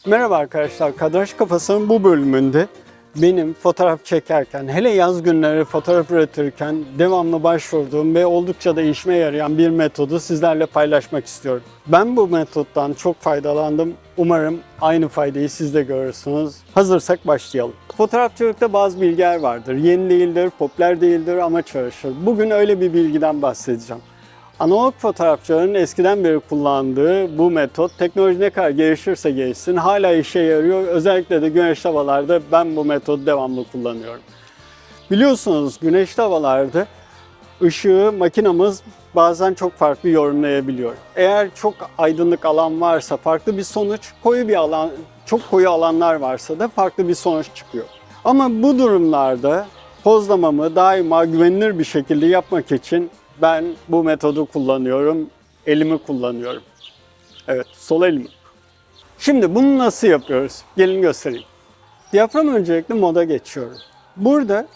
Merhaba arkadaşlar, Kadraj Kafası'nın bu bölümünde benim fotoğraf çekerken, hele yaz günleri fotoğraf üretirken devamlı başvurduğum ve oldukça da işime yarayan bir metodu sizlerle paylaşmak istiyorum. Ben bu metottan çok faydalandım. Umarım aynı faydayı siz de görürsünüz. Hazırsak başlayalım. Fotoğrafçılıkta bazı bilgiler vardır. Yeni değildir, popüler değildir ama çalışır. Bugün öyle bir bilgiden bahsedeceğim. Analog fotoğrafçıların eskiden beri kullandığı bu metot teknoloji ne kadar gelişirse gelişsin hala işe yarıyor. Özellikle de güneşli havalarda ben bu metodu devamlı kullanıyorum. Biliyorsunuz güneşli havalarda ışığı makinamız bazen çok farklı yorumlayabiliyor. Eğer çok aydınlık alan varsa farklı bir sonuç, koyu bir alan, çok koyu alanlar varsa da farklı bir sonuç çıkıyor. Ama bu durumlarda pozlamamı daima güvenilir bir şekilde yapmak için ben bu metodu kullanıyorum, elimi kullanıyorum. Evet, sol elimi. Şimdi bunu nasıl yapıyoruz? Gelin göstereyim. Diyafram öncelikle moda geçiyorum. Burada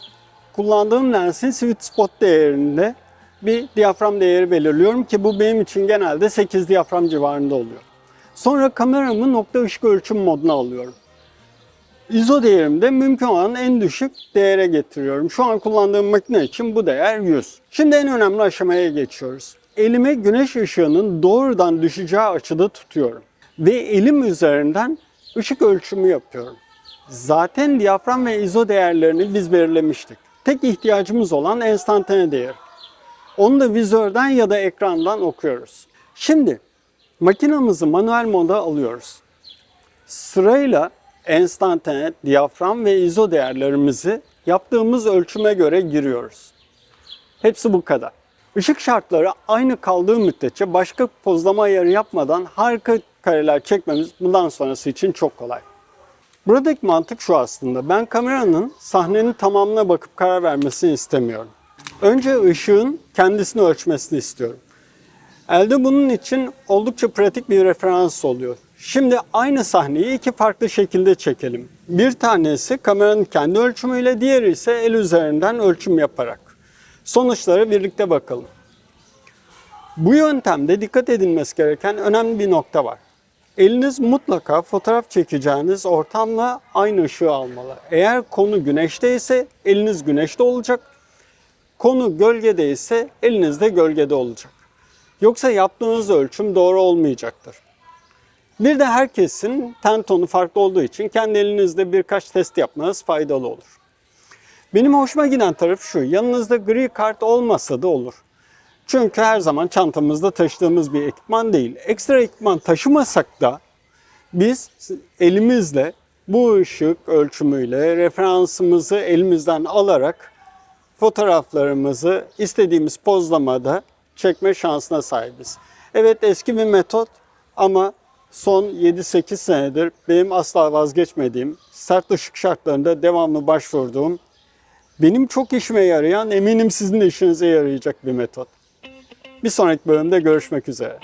kullandığım lensin sweet spot değerinde bir diyafram değeri belirliyorum ki bu benim için genelde 8 diyafram civarında oluyor. Sonra kameramı nokta ışık ölçüm moduna alıyorum. ISO değerimde mümkün olan en düşük değere getiriyorum. Şu an kullandığım makine için bu değer 100. Şimdi en önemli aşamaya geçiyoruz. Elime güneş ışığının doğrudan düşeceği açıda tutuyorum. Ve elim üzerinden ışık ölçümü yapıyorum. Zaten diyafram ve ISO değerlerini biz belirlemiştik. Tek ihtiyacımız olan enstantane değer. Onu da vizörden ya da ekrandan okuyoruz. Şimdi makinamızı manuel moda alıyoruz. Sırayla enstantane, diyafram ve ISO değerlerimizi yaptığımız ölçüme göre giriyoruz. Hepsi bu kadar. Işık şartları aynı kaldığı müddetçe başka pozlama ayarı yapmadan harika kareler çekmemiz bundan sonrası için çok kolay. Buradaki mantık şu aslında. Ben kameranın sahnenin tamamına bakıp karar vermesini istemiyorum. Önce ışığın kendisini ölçmesini istiyorum. Elde bunun için oldukça pratik bir referans oluyor. Şimdi aynı sahneyi iki farklı şekilde çekelim. Bir tanesi kameranın kendi ölçümüyle, diğeri ise el üzerinden ölçüm yaparak. Sonuçlara birlikte bakalım. Bu yöntemde dikkat edilmesi gereken önemli bir nokta var. Eliniz mutlaka fotoğraf çekeceğiniz ortamla aynı ışığı almalı. Eğer konu güneşteyse eliniz güneşte olacak. Konu gölgedeyse eliniz de gölgede olacak. Yoksa yaptığınız ölçüm doğru olmayacaktır. Bir de herkesin ten tonu farklı olduğu için kendi elinizde birkaç test yapmanız faydalı olur. Benim hoşuma giden taraf şu, yanınızda gri kart olmasa da olur. Çünkü her zaman çantamızda taşıdığımız bir ekipman değil. Ekstra ekipman taşımasak da biz elimizle bu ışık ölçümüyle referansımızı elimizden alarak fotoğraflarımızı istediğimiz pozlamada çekme şansına sahibiz. Evet, eski bir metot ama son 7-8 senedir benim asla vazgeçmediğim, sert ışık şartlarında devamlı başvurduğum, benim çok işime yarayan, eminim sizin de işinize yarayacak bir metot. Bir sonraki bölümde görüşmek üzere.